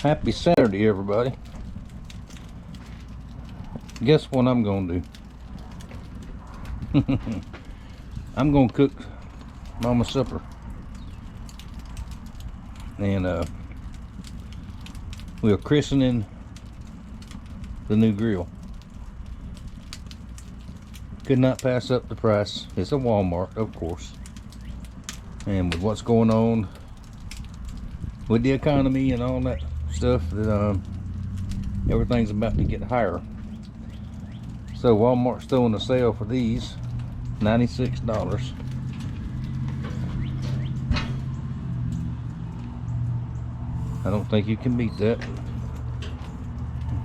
Happy Saturday, everybody. Guess what I'm gonna do? I'm gonna cook Mama's supper. And we're christening the new grill. Could not pass up the price. It's a Walmart, of course. And with what's going on with the economy and all that stuff, that everything's about to get higher. So Walmart's throwing a sale for these, $96. I don't think you can beat that.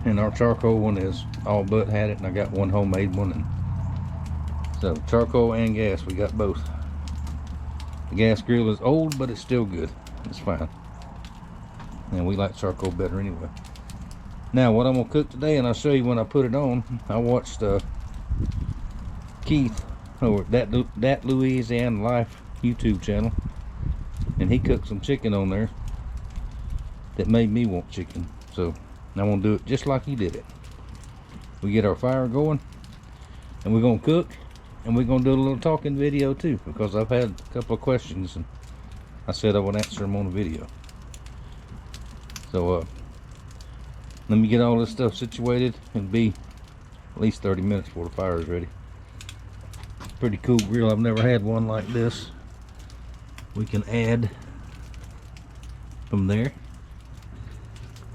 And our charcoal one is all but had it, and I got one homemade one. And so charcoal and gas, we got both. The gas grill is old, but it's still good. It's fine. And we like charcoal better anyway. Now what I'm gonna cook today, and I'll show you when I put it on. I watched Keith over that Louisiana Life YouTube channel, and he cooked some chicken on there that made me want chicken. So I'm gonna do it just like he did it. We get our fire going, and we're gonna cook, and we're gonna do a little talking video too, because I've had a couple of questions and I said I would answer them on the video. So let me get all this stuff situated. It'll be at least 30 minutes before the fire is ready. Pretty cool grill. I've never had one like this. We can add from there.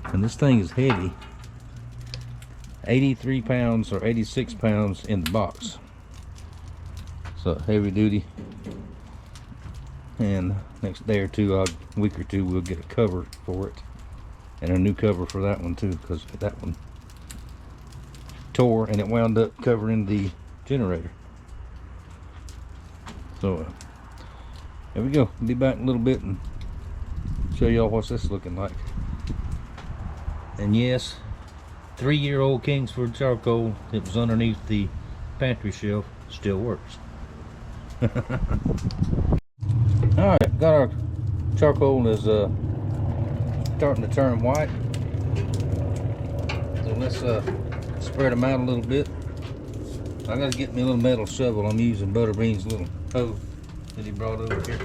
And this thing is heavy. 83 pounds or 86 pounds in the box. So heavy duty. And next day or two, a week or two, we'll get a cover for it. And a new cover for that one too, because that one tore and it wound up covering the generator. So there we go. I'll be back in a little bit and show y'all what's this looking like. And yes, 3-year-old Kingsford charcoal that was underneath the pantry shelf still works. Alright, got our charcoal is starting to turn white. So let's spread them out a little bit. I gotta get me a little metal shovel. I'm using Butterbean's little hoe that he brought over here.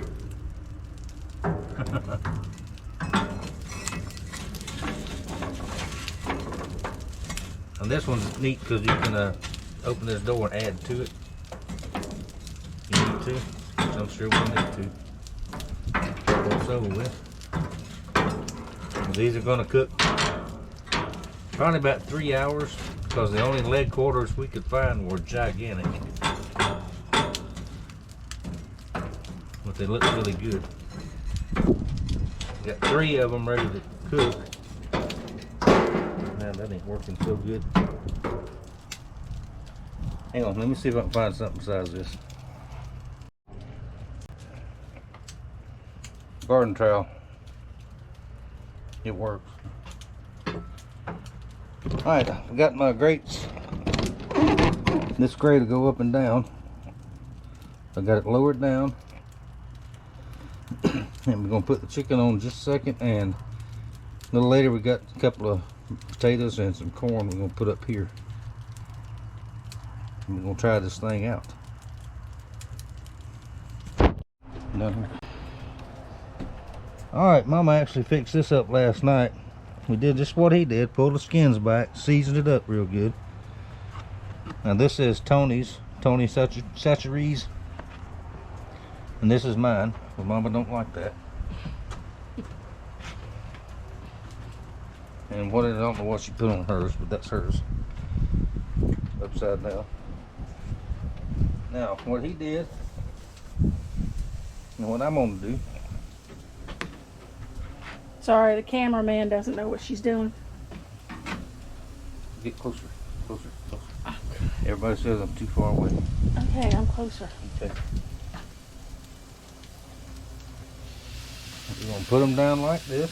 And this one's neat because you can open this door and add to it. You need to, which I'm sure we'll need to. What's over with. These are going to cook probably about 3 hours, because the only leg quarters we could find were gigantic. But they look really good. Got 3 of them ready to cook. Man, that ain't working so good. Hang on, let me see if I can find something besides this. Garden trowel. It works. Alright, I've got my grates. This grate will go up and down. I got it lowered down. And we're going to put the chicken on in just a second. And a little later we got a couple of potatoes and some corn we're going to put up here. And we're going to try this thing out. Alright, Mama actually fixed this up last night. We did just what he did, pulled the skins back, seasoned it up real good. Now this is Tony Chachere's, and this is mine. Well, Mama don't like that. And what I don't know what she put on hers, but that's hers. Upside down. Now what he did, and what I'm gonna do. Sorry, the cameraman doesn't know what she's doing. Get closer, closer, closer. Everybody says I'm too far away. Okay, I'm closer. Okay. We're gonna put them down like this.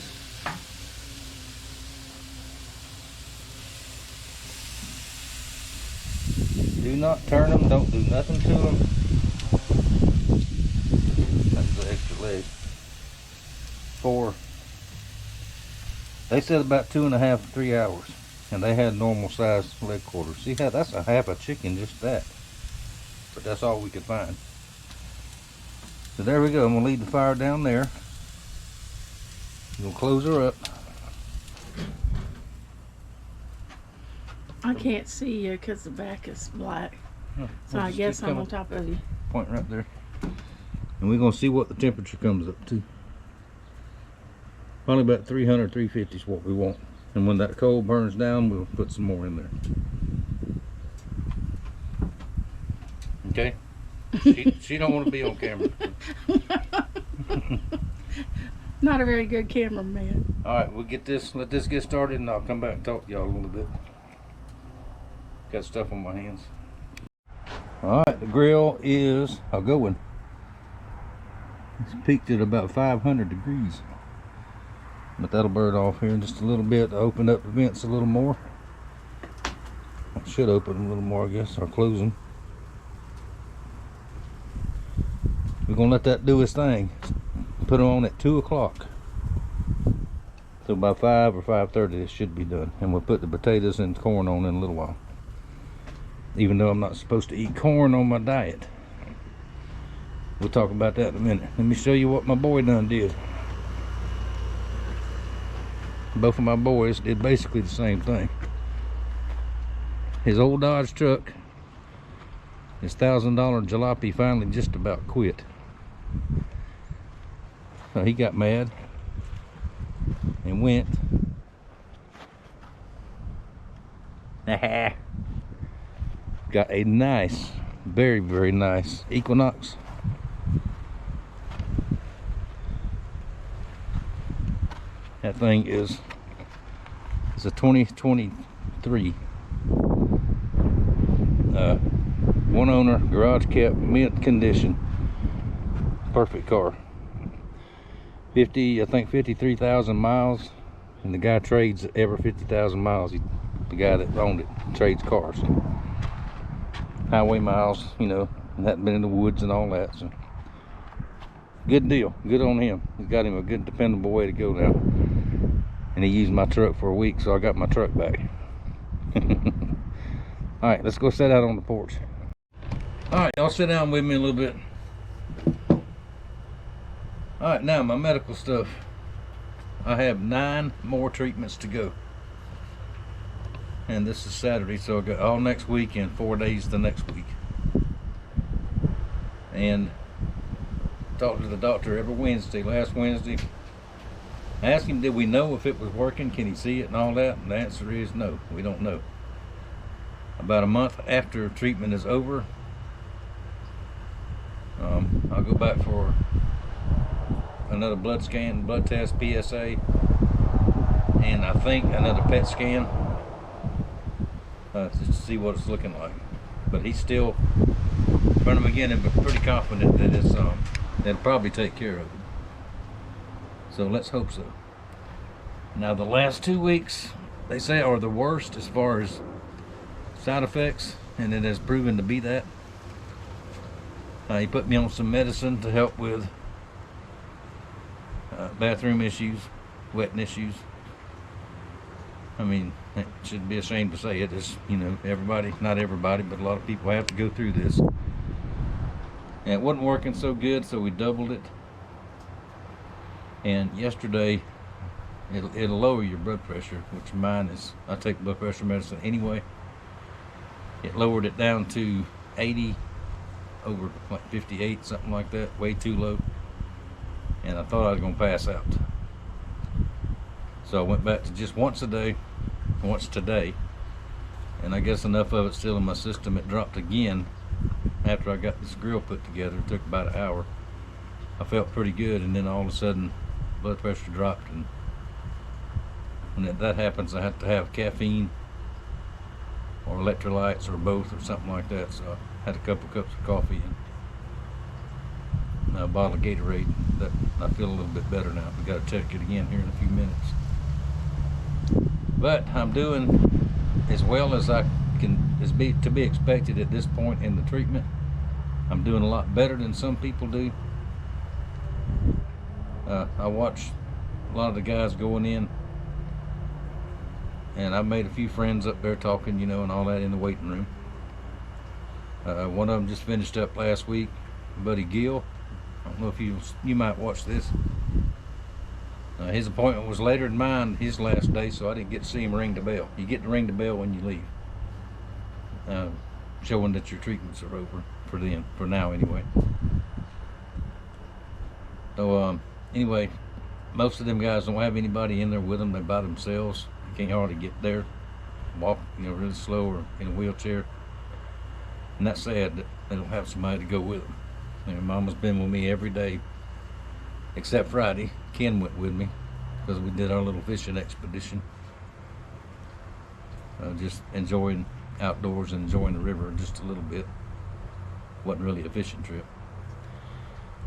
Do not turn them, don't do nothing to them. That's the extra leg. 4 They said about 2.5 to 3 hours, and they had normal sized leg quarters. See how that's a half a chicken, just that. But that's all we could find. So there we go. I'm gonna leave the fire down there. We'll close her up. I can't see you because the back is black. Oh, So I guess I'm on top of you. Point right there. And we're gonna see what the temperature comes up to. Probably about 300, 350 is what we want. And when that coal burns down, we'll put some more in there. Okay? She don't want to be on camera. Not a very good cameraman. All right, we'll let this get started, and I'll come back and talk to y'all a little bit. Got stuff on my hands. All right, the grill is a good one. It's peaked at about 500 degrees. But that'll burn off here in just a little bit to open up the vents a little more. I should open them a little more, I guess, or close them. We're gonna let that do its thing. Put them on at 2 o'clock. So by 5 or 5:30 it should be done. And we'll put the potatoes and corn on in a little while. Even though I'm not supposed to eat corn on my diet. We'll talk about that in a minute. Let me show you what my boy done did. Both of my boys did basically the same thing. His old Dodge truck, his $1,000 jalopy finally just about quit. So he got mad and went. Got a nice, very, very nice Equinox. That thing is a 2023 one owner, garage kept, mint condition, perfect car. I think 53,000 miles, and the guy trades every 50,000 miles. The guy that owned it trades cars, highway miles, you know, and hadn't been in the woods and all that. So good deal, good on him. He's got him a good dependable way to go now. And he used my truck for a week, so I got my truck back. All right, let's go sit out on the porch. All right, y'all sit down with me a little bit. All right, now my medical stuff. I have 9 more treatments to go. And this is Saturday, so I got all next week and 4 days the next week. And talked to the doctor every Wednesday. Last Wednesday, I asked him, did we know if it was working? Can he see it and all that? And the answer is no, we don't know. About a month after treatment is over, I'll go back for another blood scan, blood test, PSA, and I think another PET scan to see what it's looking like. But he's still from the beginning, but pretty confident that it's that'll probably take care of it. So let's hope so. Now the last 2 weeks, they say, are the worst as far as side effects, and it has proven to be that. He put me on some medicine to help with bathroom issues, wetting issues. I mean, it shouldn't be ashamed to say it. It's, you know, everybody, not everybody, but a lot of people have to go through this. And it wasn't working so good, so we doubled it. And yesterday, it'll lower your blood pressure, which mine is, I take blood pressure medicine anyway. It lowered it down to 80 over like 58, something like that, way too low. And I thought I was gonna pass out. So I went back to just once a day, once today. And I guess enough of it's still in my system, it dropped again after I got this grill put together. It took about an hour. I felt pretty good, and then all of a sudden blood pressure dropped, and when that happens I have to have caffeine or electrolytes or both or something like that. So I had a couple cups of coffee and a bottle of Gatorade. That I feel a little bit better now. We got to check it again here in a few minutes. But I'm doing as well as I can, to be expected at this point in the treatment. I'm doing a lot better than some people do. I watch a lot of the guys going in and I made a few friends up there talking, you know, and all that in the waiting room. One of them just finished up last week, Buddy Gill. I don't know if you might watch this. His appointment was later than mine, his last day, so I didn't get to see him ring the bell. You get to ring the bell when you leave, showing that your treatments are over for now anyway. So anyway, most of them guys don't have anybody in there with them. They're by themselves. You can't hardly get there. Walk, you know, really slow or in a wheelchair. And that's sad that they don't have somebody to go with them. You know, Mama's been with me every day except Friday. Ken went with me because we did our little fishing expedition. Just enjoying outdoors and enjoying the river just a little bit. Wasn't really a fishing trip.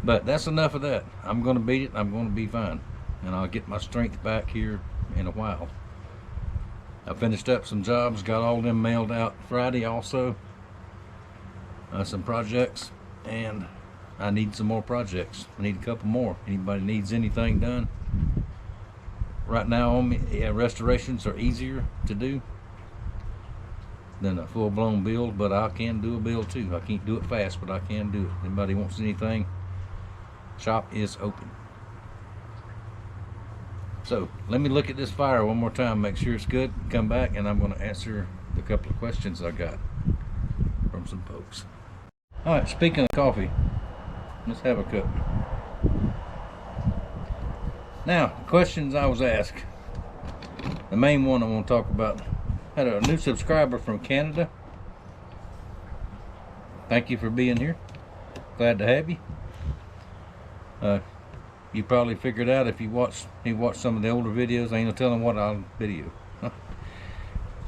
But that's enough of that. I'm going to beat it. I'm going to be fine. And I'll get my strength back here in a while. I finished up some jobs, got all of them mailed out Friday also. Some projects, and I need some more projects. I need a couple more. Anybody needs anything done? Right now, restorations are easier to do than a full-blown build, but I can do a build too. I can't do it fast, but I can do it. Anybody wants anything, shop is open. So let me look at this fire one more time, make sure it's good, come back, and I'm going to answer the couple of questions I got from some folks. All right, speaking of coffee, let's have a cup. Now, questions I was asked. The main one I want to talk about, had a new subscriber from Canada. Thank you for being here. Glad to have you. You probably figured out if you watched some of the older videos. I ain't no telling what I'll video.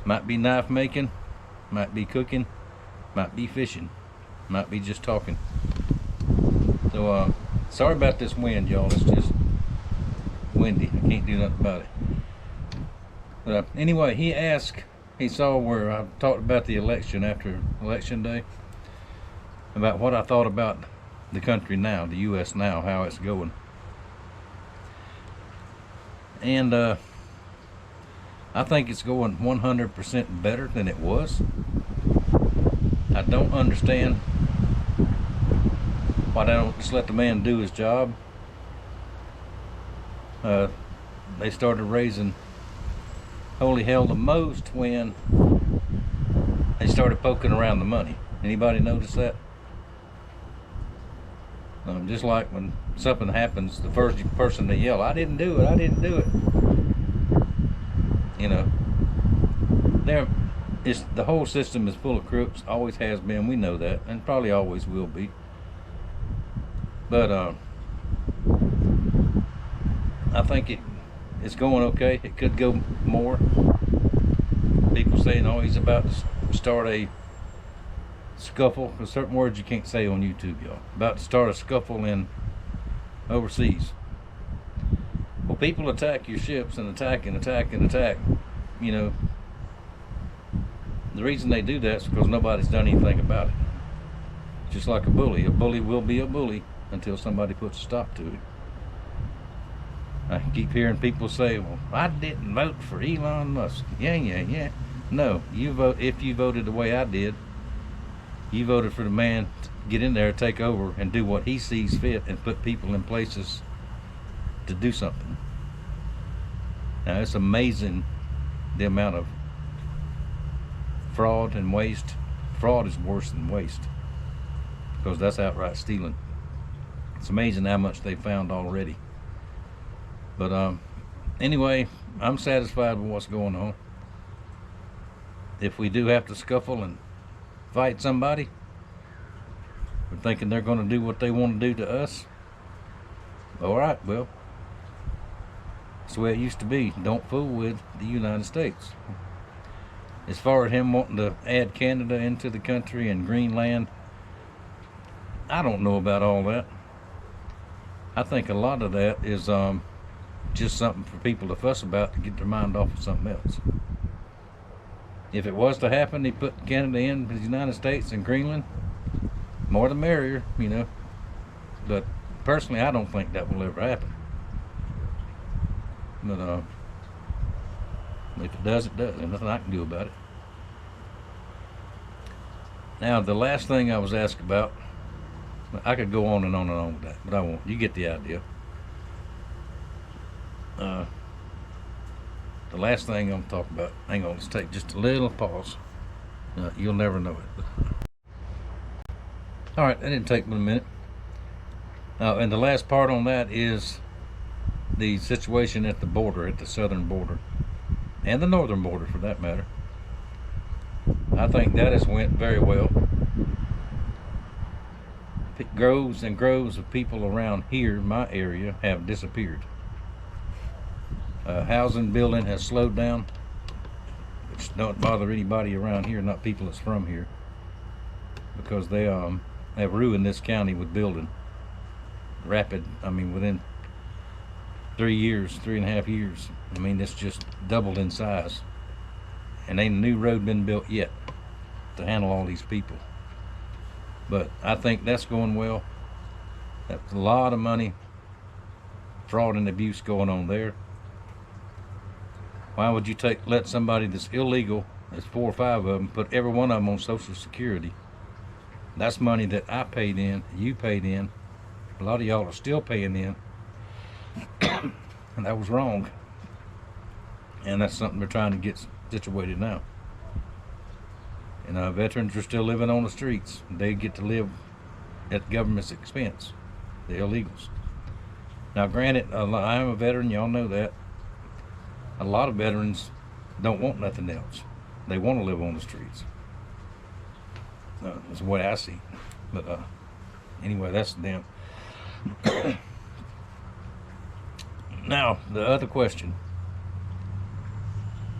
Might be knife making, might be cooking, might be fishing, might be just talking. So sorry about this wind, y'all. It's just windy. I can't do nothing about it. But anyway, he asked, he saw where I talked about the election after election day, about what I thought about the country now, the U.S. now, how it's going. And I think it's going 100% better than it was. I don't understand why they don't just let the man do his job. They started raising holy hell the most when they started poking around the money. Anybody notice that? Just like when something happens, the first person to yell, I didn't do it, I didn't do it. You know, the whole system is full of crooks, always has been, we know that, and probably always will be. But I think it's going okay. It could go more. People saying, oh, he's about to start a scuffle. There's certain words you can't say on YouTube, y'all. About to start a scuffle in overseas. Well, people attack your ships and attack and attack and attack. You know, the reason they do that is because nobody's done anything about it. Just like a bully. A bully will be a bully until somebody puts a stop to it. I keep hearing people say, well, I didn't vote for Elon Musk. Yeah. No, if you voted the way I did, you voted for the man to get in there, take over, and do what he sees fit and put people in places to do something. Now, it's amazing the amount of fraud and waste. Fraud is worse than waste because that's outright stealing. It's amazing how much they found already. But anyway, I'm satisfied with what's going on. If we do have to scuffle and fight somebody, we're thinking they're going to do what they want to do to us. All right, well, that's the way it used to be. Don't fool with the United States. As far as him wanting to add Canada into the country and Greenland, I don't know about all that. I think a lot of that is just something for people to fuss about to get their mind off of something else. If it was to happen, he put Canada in the United States and Greenland, more the merrier, you know. But personally, I don't think that will ever happen. But If it does, it does. There's nothing I can do about it. Now, the last thing I was asked about, I could go on and on and on with that, but I won't. You get the idea. The last thing I'm going to talk about, hang on, let's take just a little pause. You'll never know it. All right, that didn't take but a minute. And the last part on that is the situation at the border, at the southern border, and the northern border for that matter. I think that has went very well. Groves and groves of people around here, my area, have disappeared. Housing building has slowed down, which don't bother anybody around here, not people that's from here, because they have ruined this county with building. Within 3 years, 3.5 years, it's just doubled in size. And ain't a new road been built yet to handle all these people. But I think that's going well. That's a lot of money, fraud and abuse going on there. Why would you let somebody that's illegal, there's 4 or 5 of them, put every one of them on Social Security? That's money that I paid in, you paid in, a lot of y'all are still paying in, and that was wrong. And that's something we're trying to get situated now. And veterans are still living on the streets. They get to live at the government's expense, the illegals. Now granted, I am a veteran, y'all know that. A lot of veterans don't want nothing else. They want to live on the streets. That's the way I see it. But anyway, that's them. Now, the other question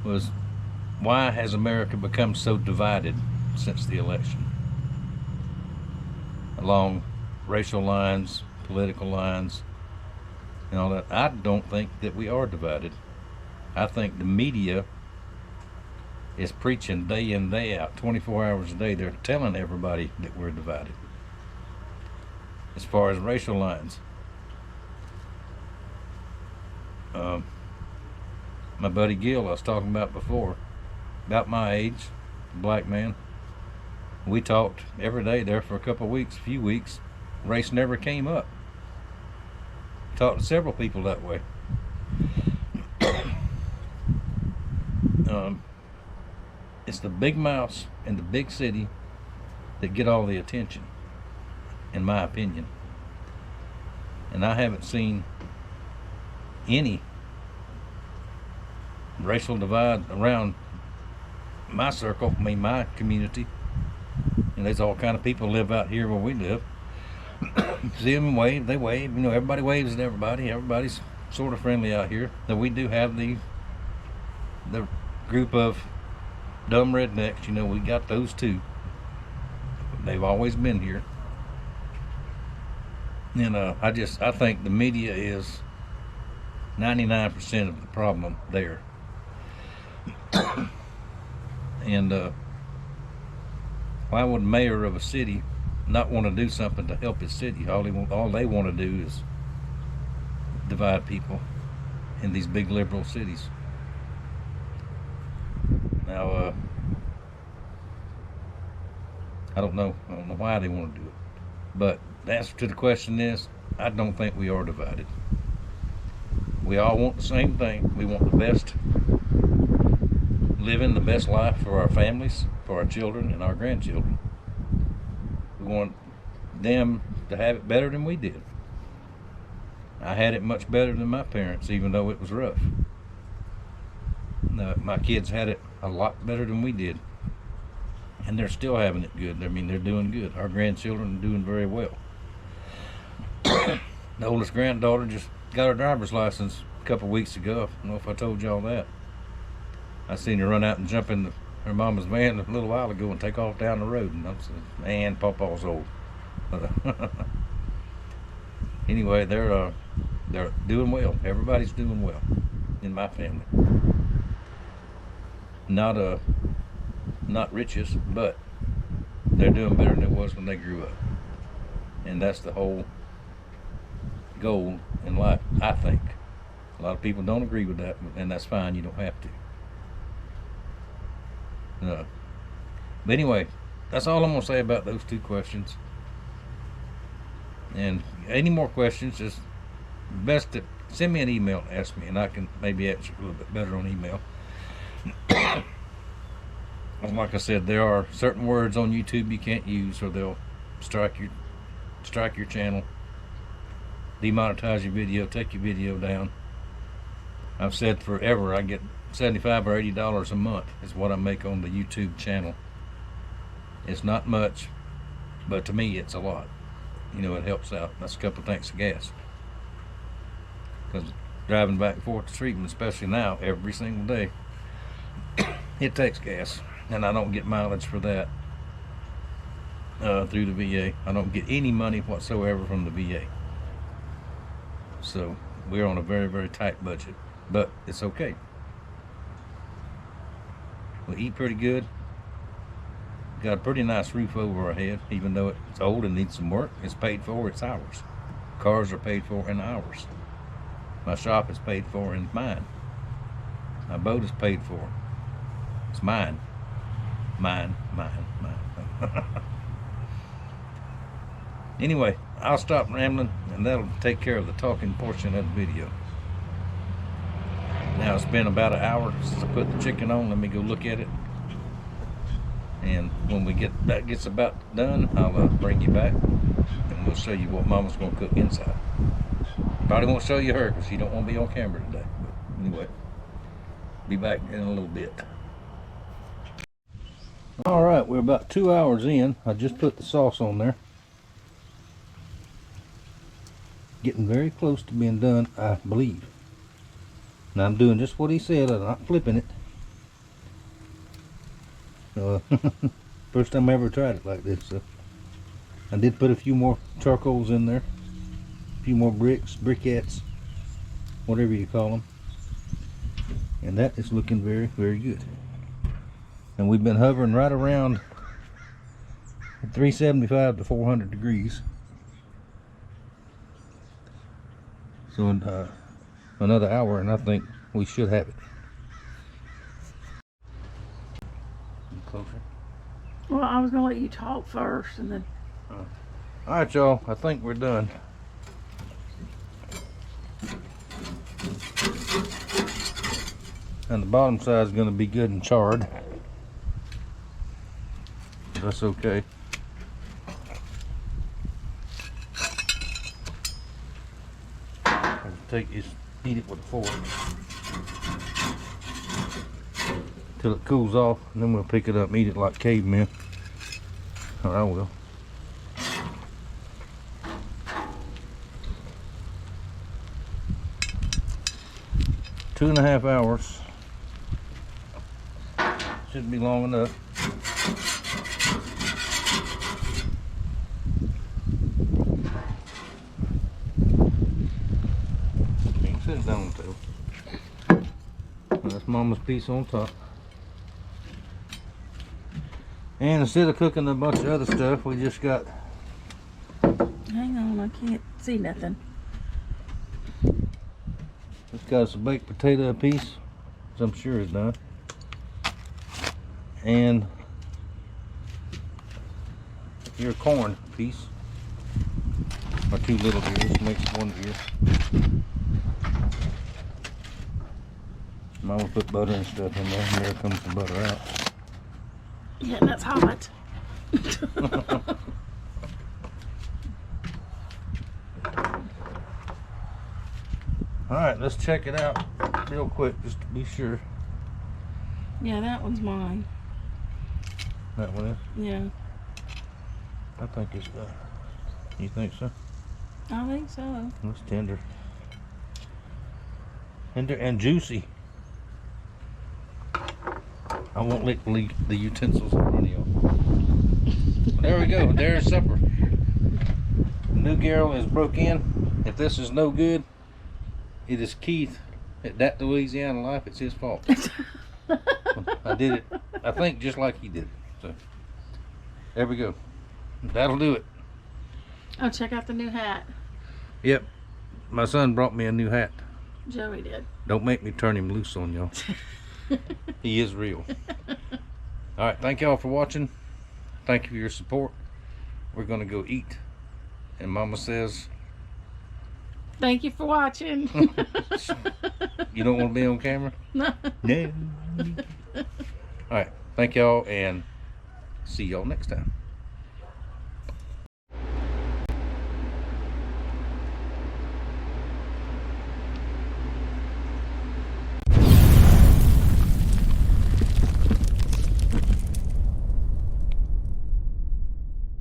was, why has America become so divided since the election? Along racial lines, political lines, and all that. I don't think that we are divided. I think the media is preaching day in, day out, 24 hours a day. They're telling everybody that we're divided. As far as racial lines, my buddy Gil I was talking about before, about my age, black man, we talked every day there for a few weeks. Race never came up. Talked to several people that way. It's the big mouths in the big city that get all the attention, in my opinion. And I haven't seen any racial divide around my circle, my community. And there's all kind of people live out here where we live. See them wave, they wave. Everybody waves at everybody. Everybody's sort of friendly out here. Now we do have the group of dumb rednecks. We got those too. They've always been here. And I think the media is 99% of the problem there. And why would a mayor of a city not want to do something to help his city? All they want to do is divide people in these big liberal cities. Now, I don't know why they want to do it. But the answer to the question is, I don't think we are divided. We all want the same thing. We want the best, living the best life for our families, for our children and our grandchildren. We want them to have it better than we did. I had it much better than my parents, even though it was rough. My kids had it a lot better than we did. And they're still having it good. They're doing good. Our grandchildren are doing very well. The oldest granddaughter just got her driver's license a couple of weeks ago. I don't know if I told y'all that. I seen her run out and jump in her mama's van a little while ago and take off down the road. And I said, man, Pawpaw's old. Anyway, they're doing well. Everybody's doing well in my family. Not richest, but they're doing better than it was when they grew up. And that's the whole goal in life, I think. A lot of people don't agree with that, and that's fine. You don't have to. But anyway, that's all I'm gonna say about those two questions. And any more questions, just best to send me an email and ask me, and I can maybe answer a little bit better on email. And like I said, there are certain words on YouTube you can't use, or they'll strike your channel, demonetize your video, take your video down. I've said forever I get $75 or $80 a month is what I make on the YouTube channel. It's not much, but to me it's a lot. You know, it helps out. That's a couple of tanks of gas. Because driving back and forth to treatment, especially now, every single day, it takes gas. And I don't get mileage for that through the VA. I don't get any money whatsoever from the VA. So we're on a very, very tight budget. But it's okay. We eat pretty good. Got a pretty nice roof over our head, even though it's old and needs some work. It's paid for, it's ours. Cars are paid for in ours. My shop is paid for in mine. My boat is paid for. It's mine. Mine. Anyway, I'll stop rambling, and that'll take care of the talking portion of the video. Now it's been about an hour since I put the chicken on. Let me go look at it. And when that gets about done, I'll bring you back, and we'll show you what Mama's gonna cook inside. Probably won't show you her because she don't want to be on camera today. But anyway, be back in a little bit. All right, we're about 2 hours in. I just put the sauce on there. Getting very close to being done, I believe. Now I'm doing just what he said. I'm not flipping it. First time I ever tried it like this. So I did put a few more charcoals in there, a few more briquettes, whatever you call them, and that is looking very, very good. And we've been hovering right around 375 to 400 degrees. So in another hour, and I think we should have it. Closer. Well, I was gonna let you talk first, and then. All right, y'all. I think we're done. And the bottom side is going to be good and charred. That's okay. I'll take this, eat it with a fork till it cools off, and then we'll pick it up and eat it like cavemen. Or I will. Two and a half hours. Should be long enough. You can sit it down too. That's Mama's piece on top. And instead of cooking a bunch of other stuff, we just got. Hang on, I can't see nothing. Just got us a baked potato apiece, which I'm sure is done. And your corn piece, or 2 little ears, makes 1 ear. Mama put butter and stuff in there, and there comes the butter out. Yeah, that's hot. Alright, let's check it out real quick just to be sure. Yeah, that one's mine. That one is? Yeah, I think it's you think so? I think so. It's tender. Tender and juicy. I won't lick the utensils in front of y'all. There we go. There's supper. New Garrel is broke in. If this is no good, it is Keith at That Louisiana Life. It's his fault. I did it, I think, just like he did it. So there we go. That'll do it. Oh, check out the new hat. Yep. My son brought me a new hat. Joey did. Don't make me turn him loose on y'all. He is real. All right, thank y'all for watching. Thank you for your support. We're gonna go eat, and Mama says, Thank you for watching. you don't want to be on camera? No. No. All right, thank y'all, and see y'all next time.